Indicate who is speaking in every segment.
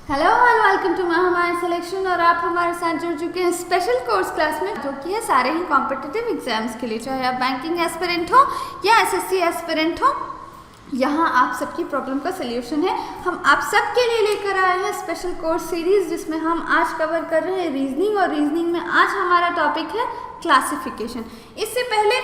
Speaker 1: Hello and welcome to हमारे selection. और आप हमारे साथ जुड़ चुके हैं स्पेशल कोर्स क्लास में, जो कि है सारे ही कॉम्पिटिटिव एग्जाम्स के लिए, चाहे आप बैंकिंग एस्पिरेंट हो या एसएससी एस्पिरेंट हो। यहाँ आप सबकी प्रॉब्लम का सलूशन है। हम आप सबके लिए लेकर आए हैं स्पेशल कोर्स सीरीज, जिसमें हम आज कवर कर रहे हैं रीजनिंग। और रीजनिंग में आज हमारा टॉपिक है क्लासिफिकेशन। इससे पहले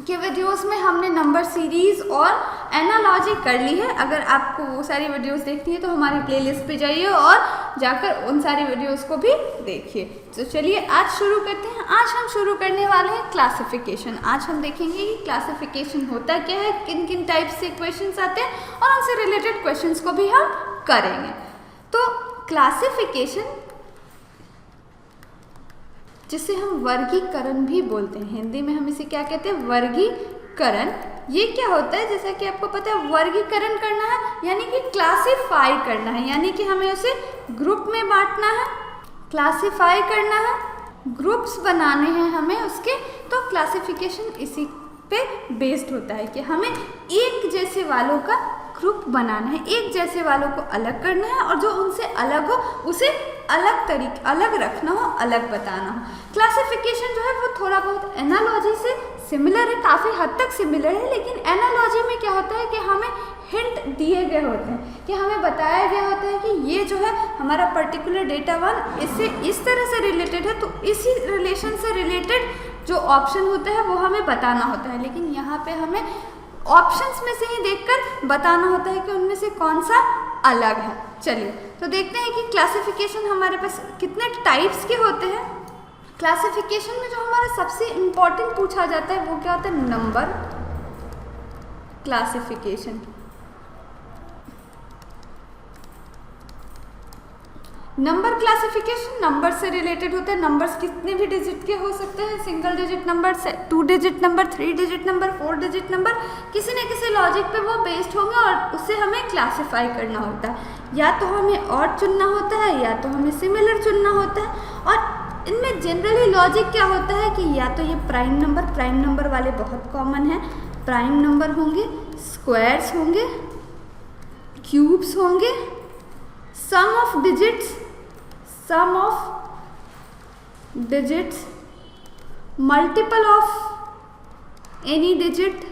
Speaker 1: के वीडियोस में हमने नंबर सीरीज और एनालॉजी कर ली है। अगर आपको वो सारी वीडियोस देखनी है तो हमारी प्लेलिस्ट पे जाइए और जाकर उन सारी वीडियोस को भी देखिए। तो चलिए आज शुरू करते हैं। आज हम शुरू करने वाले हैं क्लासिफिकेशन। आज हम देखेंगे कि क्लासिफिकेशन होता क्या है, किन किन टाइप से क्वेश्चंस आते हैं और उनसे रिलेटेड क्वेश्चंस को भी हम करेंगे। तो क्लासिफिकेशन, जिसे हम वर्गीकरण भी बोलते हैं, हिंदी में हम इसे क्या कहते हैं, वर्गीकरण। ये क्या होता है, जैसा कि आपको पता है, वर्गीकरण करना है यानी कि क्लासिफाई करना है, यानी कि हमें उसे ग्रुप में बांटना है, क्लासिफाई करना है, ग्रुप्स बनाने हैं हमें उसके। तो क्लासिफिकेशन इसी पे बेस्ड होता है कि हमें एक जैसे वालों का ग्रुप बनाना है, एक जैसे वालों को अलग करना है, और जो उनसे अलग हो उसे अलग रखना हो, अलग बताना हो। क्लासिफिकेशन जो है वो थोड़ा बहुत एनालॉजी से सिमिलर है, काफ़ी हद तक सिमिलर है। लेकिन एनालॉजी में क्या होता है कि हमें हिंट दिए गए होते हैं, कि हमें बताया गया होता है कि ये जो है हमारा पर्टिकुलर डेटा वन इससे इस तरह से रिलेटेड है, तो इसी रिलेशन से रिलेटेड जो ऑप्शन होता है वो हमें बताना होता है। लेकिन यहाँ पे हमें ऑप्शंस में से ही देखकर बताना होता है कि उनमें से कौन सा अलग है। चलिए तो देखते हैं कि क्लासिफिकेशन हमारे पास कितने टाइप्स के होते हैं। क्लासिफिकेशन में जो हमारा सबसे इम्पॉर्टेंट पूछा जाता है वो क्या होता है, number classification. Number classification number से रिलेटेड होता है। नंबर्स कितने भी डिजिट के हो सकते हैं, single digit number, 2 digit number, 3 digit number, 4 digit number, किसी न किसी लॉजिक पे वो बेस्ड होंगे और उससे हमें क्लासिफाई करना होता है। या तो हमें ऑड चुनना होता है या तो हमें सिमिलर चुनना होता है। और इनमें जनरली लॉजिक क्या होता है कि या तो ये प्राइम नंबर वाले बहुत कॉमन है, प्राइम नंबर होंगे, स्क्वायर्स होंगे, क्यूब्स होंगे, sum of digits, multiple of any digit,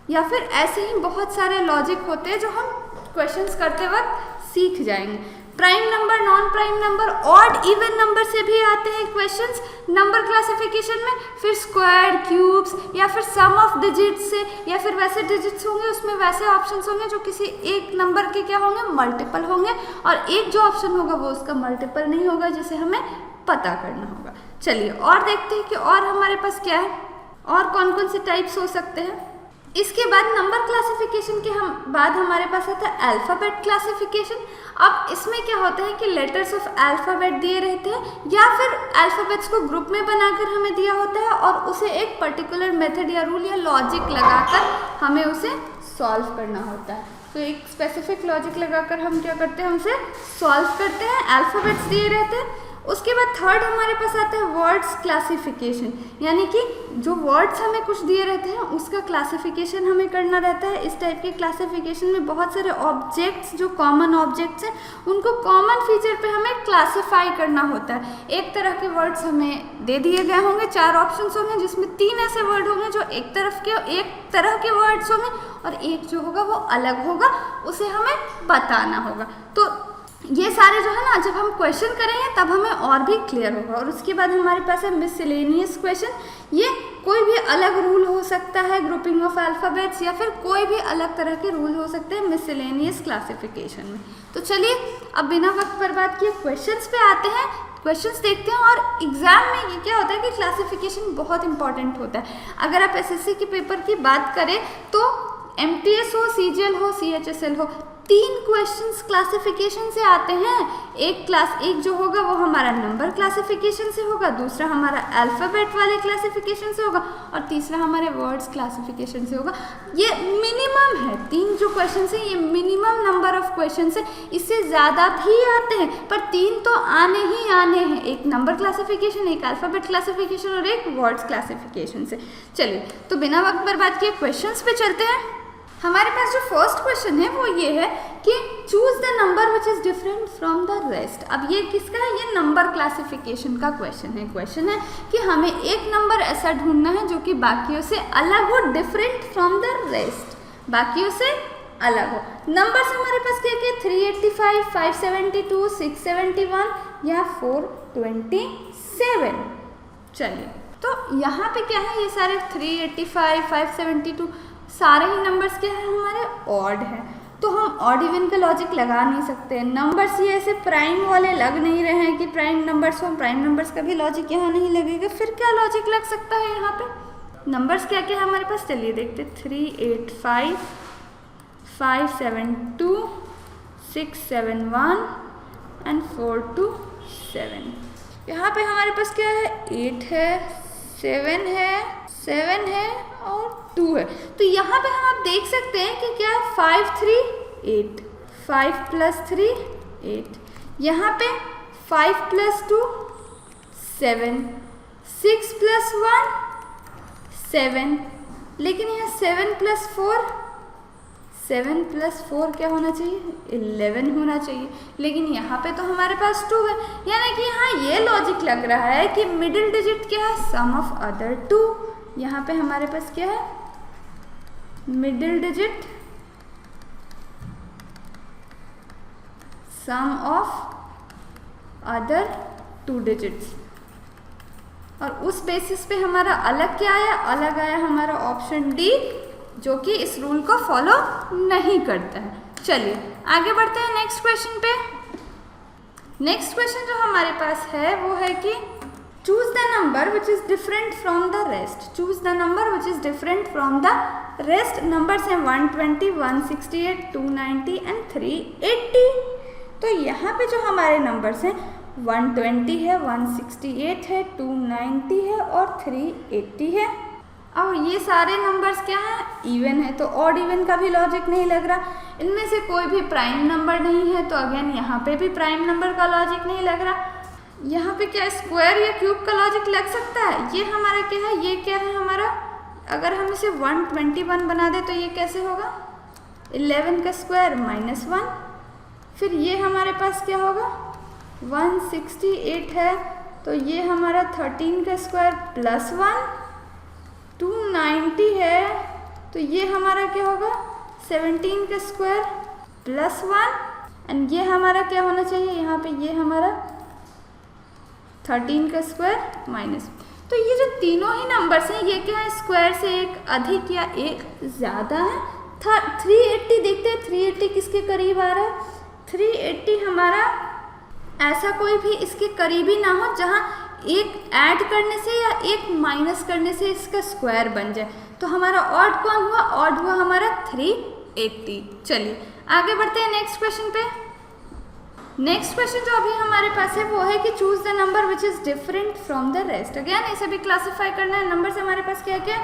Speaker 1: या फिर ऐसे ही बहुत सारे लॉजिक होते हैं जो हम क्वेश्चंस करते वक्त सीख जाएंगे। Prime number, non prime number, odd even number से भी आते हैं क्वेश्चंस नंबर क्लासिफिकेशन में। फिर स्क्वायर, क्यूब्स, या फिर सम ऑफ डिजिट्स से, या फिर वैसे डिजिट्स होंगे उसमें वैसे ऑप्शंस होंगे जो किसी एक नंबर के क्या होंगे, मल्टीपल होंगे, और एक जो ऑप्शन होगा वो उसका मल्टीपल नहीं होगा, जिसे हमें पता करना होगा। चलिए और देखते हैं कि और हमारे पास क्या है, और कौन कौन से टाइप्स हो सकते हैं। इसके बाद नंबर क्लासिफिकेशन के बाद हमारे पास आता है अल्फ़ाबेट क्लासिफिकेशन। अब इसमें क्या होता है कि लेटर्स ऑफ अल्फ़ाबेट दिए रहते हैं, या फिर अल्फ़ाबेट्स को ग्रुप में बनाकर हमें दिया होता है, और उसे एक पर्टिकुलर मेथड या रूल या लॉजिक लगाकर हमें उसे सॉल्व करना होता है। तो एक स्पेसिफिक लॉजिक लगाकर हम क्या करते हैं, उसे सॉल्व करते हैं। अल्फ़ाबेट्स दिए रहते हैं। उसके बाद थर्ड हमारे पास आता है वर्ड्स क्लासिफिकेशन, यानी कि जो वर्ड्स हमें कुछ दिए रहते हैं उसका क्लासिफिकेशन हमें करना रहता है। इस टाइप के क्लासिफिकेशन में बहुत सारे ऑब्जेक्ट्स, जो कॉमन ऑब्जेक्ट्स हैं, उनको कॉमन फीचर पे हमें क्लासिफाई करना होता है। एक तरह के वर्ड्स हमें दे दिए गए होंगे, 4 ऑप्शंस होंगे, जिसमें 3 ऐसे वर्ड होंगे जो एक तरह के वर्ड्स होंगे, और एक जो होगा वो अलग होगा, उसे हमें बताना होगा। तो ये सारे जो है ना, जब हम क्वेश्चन करेंगे तब हमें और भी क्लियर होगा। और उसके बाद हमारे पास है मिसलेनियस क्वेश्चन। ये कोई भी अलग रूल हो सकता है, ग्रुपिंग ऑफ अल्फ़ाबेट्स, या फिर कोई भी अलग तरह के रूल हो सकते हैं मिसलेनियस क्लासिफिकेशन में। तो चलिए अब बिना वक्त बर्बाद किए क्वेश्चंस पे आते हैं, क्वेश्चंस देखते हैं। और एग्जाम में ये क्या होता है कि क्लासिफिकेशन बहुत इंपॉर्टेंट होता है। अगर आप एसएससी के पेपर की बात करें तो एमटीएस हो, सीजीएल हो, सीएचएसएल हो, 3 क्वेश्चंस क्लासिफिकेशन से आते हैं। एक जो होगा वो हमारा नंबर क्लासिफिकेशन से होगा, दूसरा हमारा अल्फ़ाबेट वाले क्लासिफिकेशन से होगा, और तीसरा हमारे वर्ड्स क्लासिफिकेशन से होगा। ये मिनिमम है, 3 जो क्वेश्चन है ये मिनिमम नंबर ऑफ क्वेश्चन है। इससे ज़्यादा भी आते हैं पर 3 तो आने ही आने हैं, एक नंबर क्लासिफिकेशन, एक अल्फ़ाबेट क्लासिफिकेशन और एक वर्ड्स क्लासिफिकेशन से। चलिए तो बिना वक्त बर्बाद किए क्वेश्चंस पे चलते हैं। हमारे पास जो फर्स्ट क्वेश्चन है वो ये है कि choose the number which is different from the rest. अब ये किसका है? ये नंबर क्लासिफिकेशन का क्वेश्चन है कि हमें एक नंबर ऐसा ढूंढना है जो कि बाकियों से अलग हो, डिफरेंट फ्रॉम द रेस्ट, बाकियों से अलग हो। नंबर्स हमारे पास क्या क्या? 385, 572, 671 या 427। चलिए, तो यहाँ पे क्या है? ये सारे 385, 572 सारे ही नंबर्स क्या है? हमारे ऑड है, तो हम ऑड इवन का लॉजिक लगा नहीं सकते। नंबर्स ये ऐसे प्राइम वाले लग नहीं रहे हैं कि प्राइम नंबर्स हो, प्राइम नंबर्स का भी लॉजिक यहाँ नहीं लगेगा। फिर क्या लॉजिक लग सकता है यहाँ पे? नंबर्स क्या क्या है हमारे पास? चलिए देखते। 385, 572, 671 एंड 427। यहाँ पे हमारे पास क्या है? 8 है, 7 है और 2 है। तो यहाँ पे हम आप देख सकते हैं कि क्या 5 3 8, 5 + 3 8, यहाँ पे 5 + 2 7, 6 + 1 7, लेकिन यहाँ 7 + 4 क्या होना चाहिए? 11 होना चाहिए, लेकिन यहाँ पे तो हमारे पास 2 है। यानी कि यहाँ ये लॉजिक लग रहा है कि मिडिल डिजिट क्या है? सम ऑफ अदर 2। यहाँ पे हमारे पास क्या है? Middle digit some of other 2 digits, और उस बेसिस पे हमारा अलग क्या आया? अलग आया हमारा ऑप्शन डी, जो कि इस रूल को फॉलो नहीं करता है। चलिए आगे बढ़ते हैं नेक्स्ट क्वेश्चन पे। नेक्स्ट क्वेश्चन जो हमारे पास है वो है कि choose the number which is different from the rest. Choose the number which is different from the rest. Numbers हैं 120, 168, 290 एंड 380। तो यहाँ पे जो हमारे नंबर्स हैं 120 है, 168 है, 290 है और 380 है। अब ये सारे नंबर्स क्या हैं? इवन है, तो ऑड इवन का भी लॉजिक नहीं लग रहा। इनमें से कोई भी प्राइम नंबर नहीं है, तो अगेन यहाँ पे भी प्राइम नंबर का लॉजिक नहीं लग रहा। यहाँ पे क्या स्क्वायर या क्यूब का लॉजिक लग सकता है? ये हमारा क्या है? ये क्या है हमारा? अगर हम इसे 121 बना दे तो ये कैसे होगा? 11 का स्क्वायर -1। फिर ये हमारे पास क्या होगा? 168 है, तो ये हमारा 13 का स्क्वायर +1। 290 है, तो ये हमारा क्या होगा? 17 का स्क्वायर +1 एंड ये हमारा क्या होना चाहिए? यहाँ पे ये हमारा 13 का स्क्वायर -। तो ये जो तीनों ही नंबर्स हैं ये क्या है? स्क्वायर से एक अधिक या एक ज़्यादा है। 380 देखते हैं, 380 किसके करीब आ रहा है? 380 हमारा ऐसा कोई भी इसके करीबी ना हो जहाँ एक ऐड करने से या एक माइनस करने से इसका स्क्वायर बन जाए। तो हमारा ऑड कौन हुआ? ऑड हुआ हमारा 380। चलिए आगे बढ़ते हैं नेक्स्ट क्वेश्चन पे। नेक्स्ट क्वेश्चन जो अभी हमारे पास है वो है कि choose the number which is different from the rest. Again इसे भी क्लासीफाई करना है। नंबर हमारे पास क्या क्या?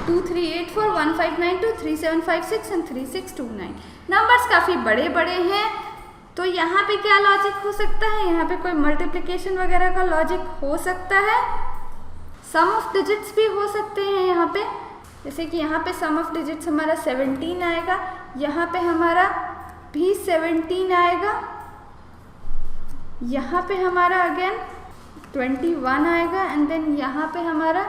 Speaker 1: 2384, 1592, 3756 एंड 3629। नंबर्स काफ़ी बड़े बड़े हैं, तो यहाँ पे क्या लॉजिक हो सकता है? यहाँ पे कोई मल्टीप्लिकेशन वगैरह का लॉजिक हो सकता है। सम ऑफ डिजिट्स भी हो सकते हैं यहाँ पे, जैसे कि यहाँ पे सम ऑफ डिजिट्स हमारा 17 आएगा, यहाँ पे हमारा भी 17 आएगा, यहाँ पे हमारा अगेन 21 आएगा एंड देन यहाँ पे हमारा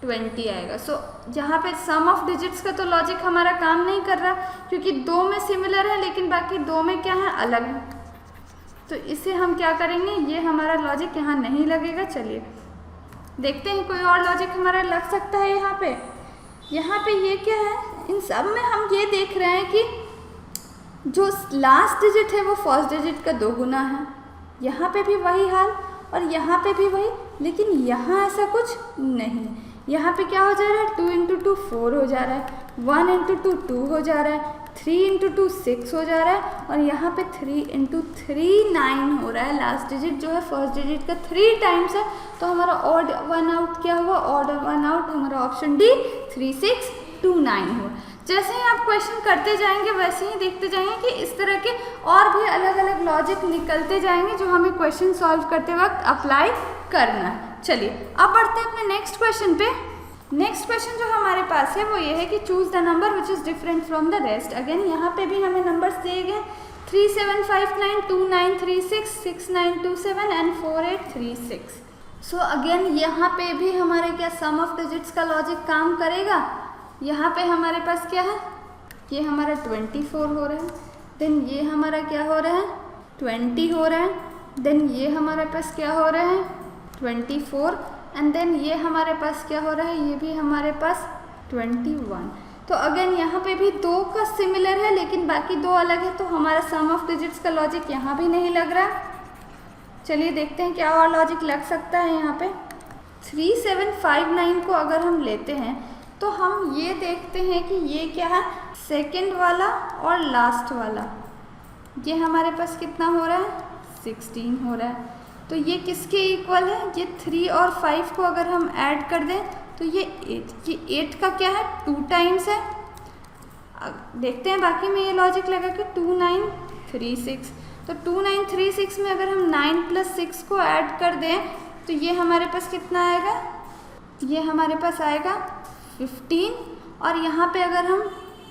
Speaker 1: 20 आएगा। सो यहाँ पे सम ऑफ डिजिट्स का तो लॉजिक हमारा काम नहीं कर रहा, क्योंकि दो में सिमिलर है लेकिन बाकी दो में क्या है? अलग है। तो इसे हम क्या करेंगे? ये हमारा लॉजिक यहाँ नहीं लगेगा। चलिए देखते हैं कोई और लॉजिक हमारा लग सकता है यहाँ पे। यहाँ पे ये क्या है? इन सब में हम ये देख रहे हैं कि जो लास्ट डिजिट है वो फर्स्ट डिजिट का 2 गुना है। यहाँ पे भी वही हाल और यहाँ पे भी वही, लेकिन यहाँ ऐसा कुछ नहीं। यहाँ पे क्या हो जा रहा है? 2 × 2 4 हो जा रहा है, 1 × 2 2 हो जा रहा है, 3 × 2 6 हो जा रहा है और यहाँ पे 3 × 3 9 हो रहा है। लास्ट डिजिट जो है फर्स्ट डिजिट का 3 टाइम्स है, तो हमारा ऑड 1 आउट क्या हुआ? ऑड 1 आउट हमारा ऑप्शन डी 3629 हुआ। जैसे ही आप क्वेश्चन करते जाएंगे वैसे ही देखते जाएंगे कि इस तरह के और भी अलग अलग लॉजिक निकलते जाएंगे जो हमें क्वेश्चन सॉल्व करते वक्त अप्लाई करना है। चलिए अब बढ़ते हैं अपने नेक्स्ट क्वेश्चन पे। नेक्स्ट क्वेश्चन जो हमारे पास है वो ये है कि choose the number which is different from the rest. Again यहाँ पे भी हमें नंबर्स दिए गए 3759, 2936, 6927 एंड 4836। सो अगेन यहाँ पे भी हमारे क्या सम ऑफ डिजिट्स का लॉजिक काम करेगा। यहाँ पे हमारे पास क्या है, ये हमारा 24 हो रहा है, देन ये हमारा क्या हो रहा है 20 हो रहा है, देन ये हमारे पास क्या हो रहा है 24 एंड देन ये हमारे पास क्या हो रहा है, ये भी हमारे पास 21। तो अगेन यहाँ पे भी दो का सिमिलर है लेकिन बाकी दो अलग है, तो हमारा सम ऑफ डिजिट्स का लॉजिक यहाँ भी नहीं लग रहा। चलिए देखते हैं क्या और लॉजिक लग सकता है। यहाँ पे 3759 को अगर हम लेते हैं तो हम ये देखते हैं कि ये क्या है सेकंड वाला और लास्ट वाला, ये हमारे पास कितना हो रहा है 16 हो रहा है। तो ये किसके इक्वल है, ये 3 और 5 को अगर हम ऐड कर दें तो ये 8, ये 8 का क्या है 2 टाइम्स है। देखते हैं बाकी में ये लॉजिक लगा कि 2936, तो 2936 में अगर हम 9 + 6 को ऐड कर दें तो ये हमारे पास कितना आएगा, ये हमारे पास आएगा 15 और यहाँ पे अगर हम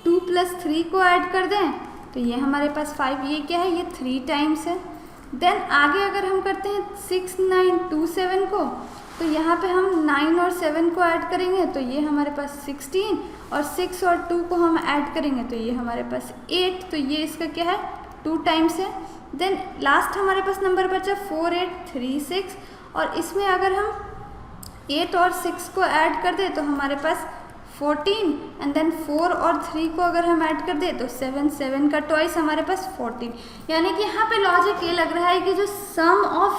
Speaker 1: 2 + 3 को ऐड कर दें तो ये हमारे पास 5, ये क्या है ये 3 टाइम्स है। देन आगे अगर हम करते हैं 6927 को तो यहाँ पे हम 9 और 7 को ऐड करेंगे तो ये हमारे पास 16 और 6 और 2 को हम ऐड करेंगे तो ये हमारे पास 8, तो ये इसका क्या है 2 टाइम्स है। देन लास्ट हमारे पास नंबर बचा 4836 और इसमें अगर हम 8 और 6 को ऐड कर दें तो हमारे पास 14 एंड देन 4 और 3 को अगर हम ऐड कर दें तो 7 का ट्वाइस हमारे पास 14। यानी कि यहाँ पे लॉजिक ये लग रहा है कि जो sum of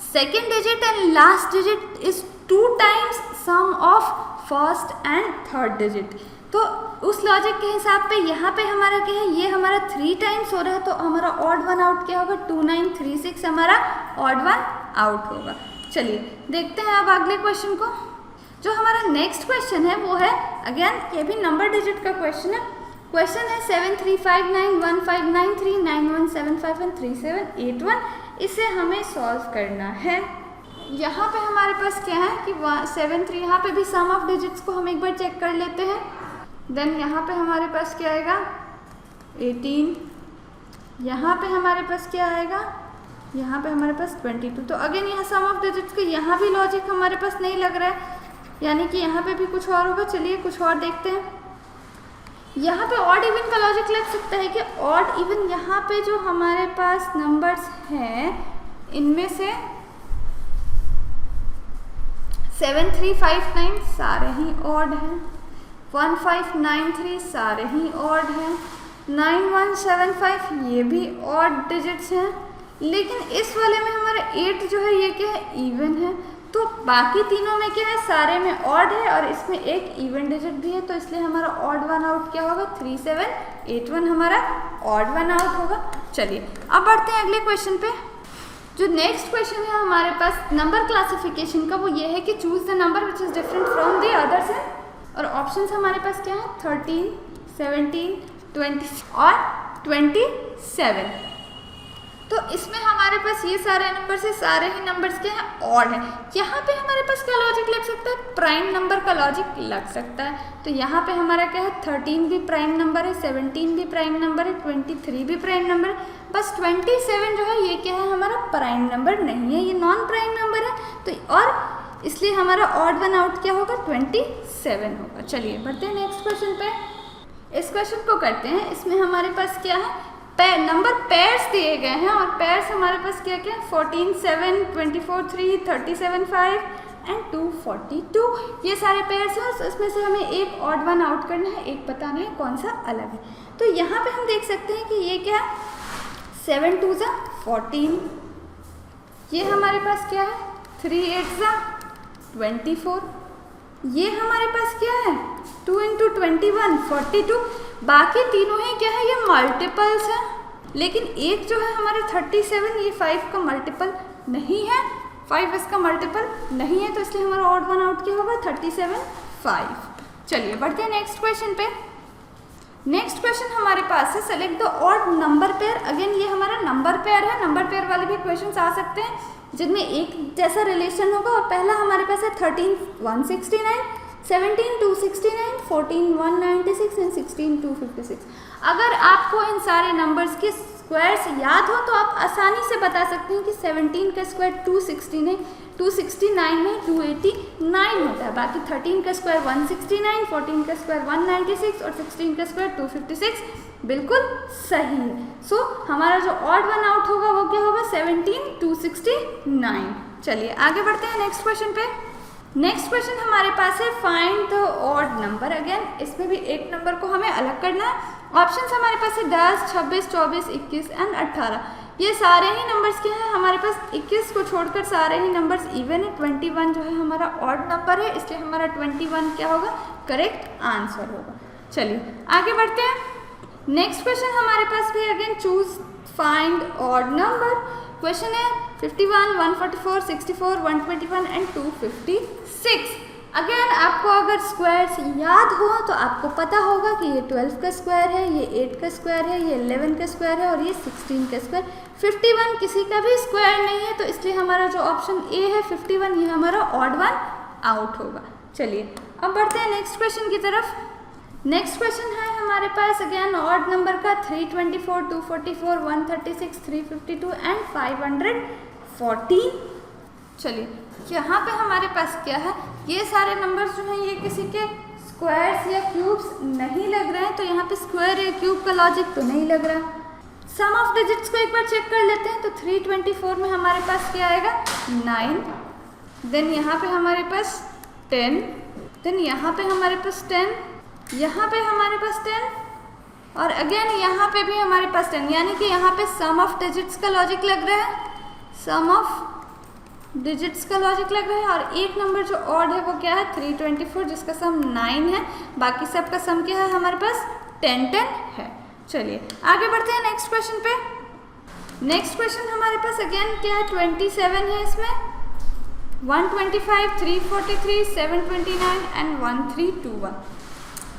Speaker 1: second digit and last digit is 2 times sum of first and third digit. तो उस लॉजिक के हिसाब पे यहाँ पे हमारा क्या है, ये हमारा 3 टाइम्स हो रहा है तो हमारा ऑड वन आउट क्या होगा 2936 हमारा ऑड वन आउट होगा। चलिए देखते हैं अब अगले क्वेश्चन को। जो हमारा नेक्स्ट क्वेश्चन है वो है अगेन ये भी नंबर डिजिट का क्वेश्चन है। क्वेश्चन है 7359, 1593, 9175 एंड 3781। इसे हमें सॉल्व करना है। यहाँ पे हमारे पास क्या है कि 73, यहाँ पे भी सम ऑफ डिजिट्स को हम एक बार चेक कर लेते हैं। देन यहाँ पे हमारे पास क्या आएगा 18, यहाँ पे हमारे पास क्या आएगा, यहाँ पे हमारे पास 22। तो अगेन यहाँ सम ऑफ डिजिट्स का यहाँ भी लॉजिक हमारे पास नहीं लग रहा है, यानी कि यहाँ पे भी कुछ और होगा। चलिए कुछ और देखते हैं। यहाँ पे ऑड इवन का लॉजिक लग सकता है कि ऑड इवन यहाँ पे जो हमारे पास नंबर्स हैं इनमें से 7359 सारे ही ऑड हैं, 1593 सारे ही ऑड हैं, 9175 ये भी ऑड डिजिट्स हैं, लेकिन इस वाले में हमारा 8 जो है ये क्या है इवन है। तो बाकी तीनों में क्या है सारे में ऑड है और इसमें एक इवन डिजिट भी है, तो इसलिए हमारा ऑड वन आउट क्या होगा 3781 हमारा ऑड वन आउट होगा। चलिए अब बढ़ते हैं अगले क्वेश्चन पे। जो नेक्स्ट क्वेश्चन है हमारे पास नंबर क्लासिफिकेशन का, वो ये है कि choose the number which is different from the others है। और ऑप्शंस हमारे पास क्या है 13, 17, 20 और 27। तो इसमें हमारे पास ये सारे नंबर से सारे ही नंबर्स के हैं ऑड है। यहाँ पे हमारे पास क्या लॉजिक लग सकता है, प्राइम नंबर का लॉजिक लग सकता है। तो यहाँ पे हमारा क्या है 13 भी प्राइम नंबर है, 17 भी प्राइम नंबर है, 23 भी प्राइम नंबर है, बस 27 जो है ये क्या है हमारा प्राइम नंबर नहीं है, ये नॉन प्राइम नंबर है। तो और इसलिए हमारा ऑड वन आउट क्या होगा 27 होगा। चलिए बढ़ते हैं नेक्स्ट क्वेश्चन पे। इस क्वेश्चन को करते हैं। इसमें हमारे पास क्या है नंबर पेयर्स दिए गए हैं और पेयर्स हमारे पास क्या क्या 14 7, 24 3, 37 5 एंड 242 ये सारे पेयर्स हैं। तो इसमें से हमें एक ऑड वन आउट करना है, एक बताना है कौन सा अलग है। तो यहाँ पे हम देख सकते हैं कि ये क्या है 7 2 ज़ा 14, ये हमारे पास क्या है 3 8 ज़ा 24, ये हमारे पास क्या है 2 × 21 42। बाकी तीनों ही क्या है ये मल्टीपल्स हैं, लेकिन एक जो है हमारे 37 ये 5 का मल्टीपल नहीं है, 5 इसका मल्टीपल नहीं है, तो इसलिए हमारा ऑड वन आउट क्या होगा 37 5। चलिए बढ़ते हैं नेक्स्ट क्वेश्चन पे। नेक्स्ट क्वेश्चन हमारे पास है select the odd number pair. Again ये हमारा नंबर पेयर है। नंबर पेयर वाले भी क्वेश्चन आ सकते हैं जिनमें एक जैसा रिलेशन होगा। और पहला हमारे पास है 13 169, 17 269, 14 196 एंड 16 256। अगर आपको इन सारे नंबर्स के स्क्वायर्स याद हो तो आप आसानी से बता सकते हैं कि 17 का स्क्वायर 269 में 289 होता है, बाकी 13 का स्क्वायर 169, 14 का स्क्वायर 196 और 16 का स्क्वायर 256 बिल्कुल सही है। सो हमारा जो ऑड वन आउट होगा वो क्या होगा 17 269। चलिए आगे बढ़ते हैं नेक्स्ट क्वेश्चन पे। नेक्स्ट क्वेश्चन हमारे पास है find the odd number. Again इसमें भी एक नंबर को हमें अलग करना है। ऑप्शंस हमारे पास है 10, 26, 24, 21 एंड 18। ये सारे ही नंबर्स क्या हैं हमारे पास, 21 को छोड़कर सारे ही नंबर्स इवन है। 21 जो है हमारा ऑड नंबर है, इसलिए हमारा 21 क्या होगा, करेक्ट आंसर होगा। चलिए आगे बढ़ते हैं। नेक्स्ट क्वेश्चन हमारे पास भी again choose find odd number. Question है 51, 144, 64, 121 एंड 256। अगेन आपको अगर स्क्वायर्स याद हो तो आपको पता होगा कि ये 12 का स्क्वायर है, ये 8 का स्क्वायर है, ये 11 का स्क्वायर है और ये 16 का स्क्वायर। 51 किसी का भी स्क्वायर नहीं है, तो इसलिए हमारा जो ऑप्शन ए है 51 ये हमारा ऑड वन आउट होगा। चलिए अब बढ़ते हैं नेक्स्ट क्वेश्चन की तरफ। नेक्स्ट क्वेश्चन है हमारे पास अगेन ऑड नंबर का 324, 244, 136, 352 एंड 514। चलिए यहाँ पे हमारे पास क्या है, ये सारे नंबर्स जो हैं ये किसी के स्क्वायर्स या क्यूब्स नहीं लग रहे हैं, तो यहाँ पे स्क्वायर या क्यूब का लॉजिक तो नहीं लग रहा। सम ऑफ डिजिट्स को एक बार चेक कर लेते हैं। तो 324 में हमारे पास क्या आएगा 9, देन यहाँ पे हमारे पास 10, देन यहाँ पे हमारे पास 10, यहाँ पे हमारे पास 10 और अगेन यहाँ पे भी हमारे पास 10, यानी कि यहाँ पे सम ऑफ डिजिट्स का लॉजिक लग रहा है, सम ऑफ डिजिट्स का लॉजिक लग रहा है। और एक नंबर जो ऑड है वो क्या है 324, जिसका सम 9 है, बाकी सब का सम क्या है हमारे पास 10 है। चलिए आगे बढ़ते हैं नेक्स्ट क्वेश्चन पे। नेक्स्ट क्वेश्चन हमारे पास अगेन क्या है 27 है, इसमें 125, 343, 729 एंड 1321।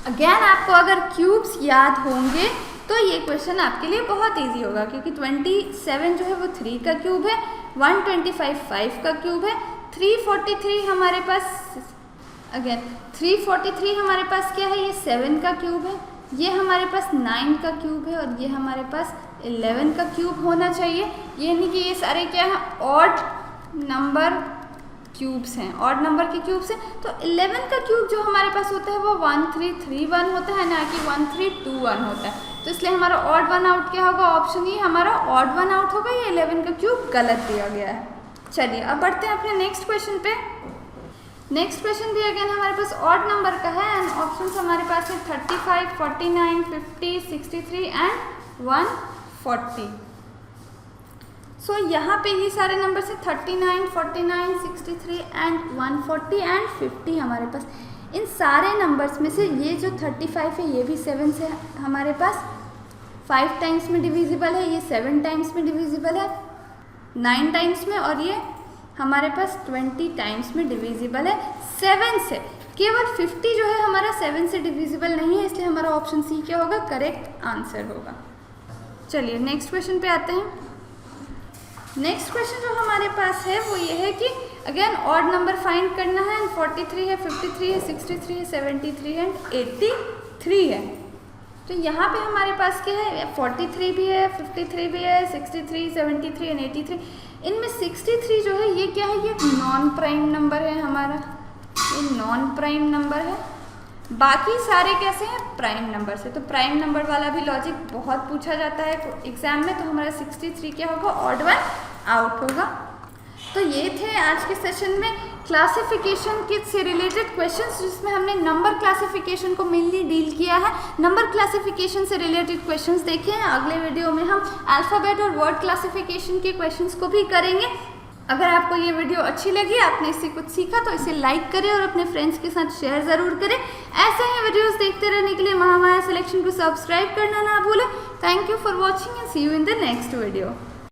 Speaker 1: अगेन आपको अगर क्यूब्स याद होंगे तो ये क्वेश्चन आपके लिए बहुत इजी होगा, क्योंकि 27 जो है वो 3 का क्यूब है, 125 5 का क्यूब है, 343 हमारे पास अगेन 343 हमारे पास क्या है, ये 7 का क्यूब है, ये हमारे पास 9 का क्यूब है और ये हमारे पास 11 का क्यूब होना चाहिए। ये नहीं कि ये सारे क्या है ऑड नंबर क्यूब्स हैं, ऑड नंबर के क्यूब्स हैं। तो 11 का क्यूब जो हमारे पास होता है वो 1331 होता है, ना कि 1321 होता है। तो इसलिए हमारा ऑड वन आउट क्या होगा, ऑप्शन ई हमारा ऑड वन आउट होगा, ये 11 का क्यूब गलत दिया गया है। चलिए अब बढ़ते हैं अपने नेक्स्ट क्वेश्चन पे। नेक्स्ट क्वेश्चन भी अगेन हमारे पास ऑड नंबर का है एंड ऑप्शन हमारे पास है 35, 49, 50, 63 एंड 140। सो यहाँ पे ये सारे नंबर है 39, 49, 63 एंड 140 एंड 50 हमारे पास। इन सारे नंबर्स में से ये जो 35 है ये भी 7 से हमारे पास 5 टाइम्स में डिविजिबल है, ये 7 टाइम्स में डिविजिबल है 9 टाइम्स में, और ये हमारे पास 20 टाइम्स में डिविजिबल है 7 से। केवल 50 जो है हमारा 7 से डिविजिबल नहीं है, इसलिए हमारा ऑप्शन सी क्या होगा, करेक्ट आंसर होगा। चलिए नेक्स्ट क्वेश्चन पे आते हैं। नेक्स्ट क्वेश्चन जो हमारे पास है वो ये है कि अगेन ऑड नंबर फाइंड करना है। 43 है, 53 है, 63 है, 73 एंड 83 है। तो यहाँ पे हमारे पास क्या है 43 भी है, 53 भी है, 63, 73 एंड 83। इनमें 63 जो है ये क्या है, ये नॉन प्राइम नंबर है हमारा, ये नॉन प्राइम नंबर है। बाकी सारे कैसे हैं, प्राइम नंबर से। तो प्राइम नंबर वाला भी लॉजिक बहुत पूछा जाता है एग्जाम में, तो हमारा 63 क्या होगा, ऑड वन आउट होगा। तो ये थे आज के सेशन में क्लासिफिकेशन के से रिलेटेड क्वेश्चंस, जिसमें हमने नंबर क्लासिफिकेशन को मेनली डील किया है। नंबर क्लासिफिकेशन से रिलेटेड क्वेश्चंस देखे हैं। अगले वीडियो में हम अल्फ़ाबेट और वर्ड क्लासिफिकेशन के क्वेश्चंस को भी करेंगे। अगर आपको ये वीडियो अच्छी लगी, आपने इससे कुछ सीखा, तो इसे लाइक करें और अपने फ्रेंड्स के साथ शेयर ज़रूर करें। ऐसे ही वीडियोस देखते रहने के लिए महामाया सिलेक्शन को सब्सक्राइब करना ना भूलें। Thank you for watching and see you in the next video.